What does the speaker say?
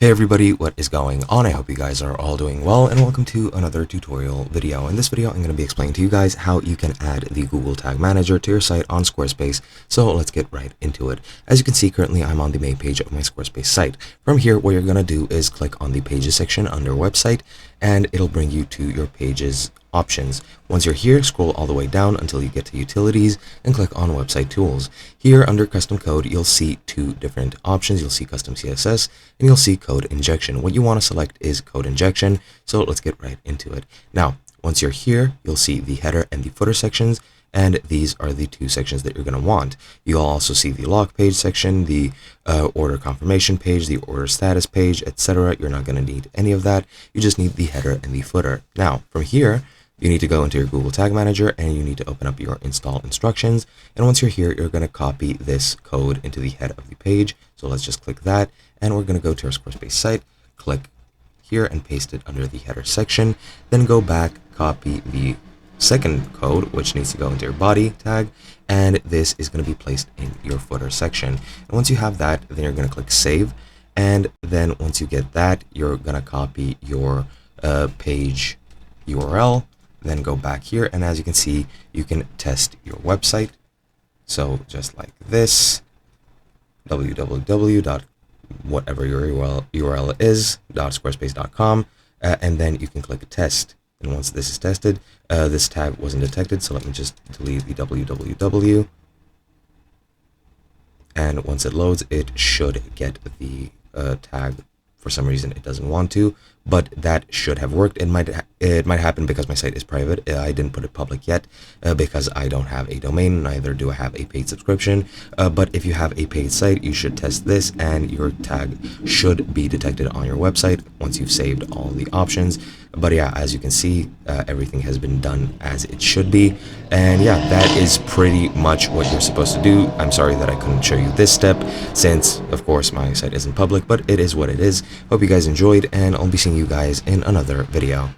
Hey everybody, what is going on? I hope you guys are all doing well, and welcome to another tutorial video. In this video, I'm going to be explaining to you guys how you can add the Google Tag Manager to your site on Squarespace. So let's get right into it. As you can see, currently I'm on the main page of my Squarespace site. From here, what you're going to do is click on the Pages section under Website, and it'll bring you to your Pages options. Once you're here, scroll all the way down until you get to Utilities and click on Website Tools. Here under Custom Code, you'll see two different options. You'll see Custom CSS and you'll see Code Injection. What you want to select is Code Injection, so let's get right into it. Now, once you're here, you'll see the header and the footer sections, and these are the two sections that you're going to want. You'll also see the log page section, the order confirmation page, the order status page, etc. You're not going to need any of that. You just need the header and the footer. Now, from here, you need to go into your Google Tag Manager and you need to open up your install instructions. And once you're here, you're going to copy this code into the head of the page. So let's just click that, and we're going to go to our Squarespace site, click here and paste it under the header section. Then go back, copy the second code, which needs to go into your body tag, and this is going to be placed in your footer section. And once you have that, then you're going to click save. And then once you get that, you're going to copy your page URL. Then go back here, and as you can see, you can test your website. So just like this, www.whatever your URL is, .squarespace.com, and then you can click test. And once this is tested, this tag wasn't detected, so let me just delete the www. And once it loads, it should get the tag. For some reason, it doesn't want to, but that should have worked. It might happen because my site is private. I didn't put it public yet because I don't have a domain, neither do I have a paid subscription. But if you have a paid site, you should test this, and your tag should be detected on your website once you've saved all the options. But yeah, as you can see, everything has been done as it should be. And yeah, that is pretty much what you're supposed to do. I'm sorry that I couldn't show you this step since, of course, my site isn't public, but it is what it is. Hope you guys enjoyed, and I'll be seeing you guys in another video.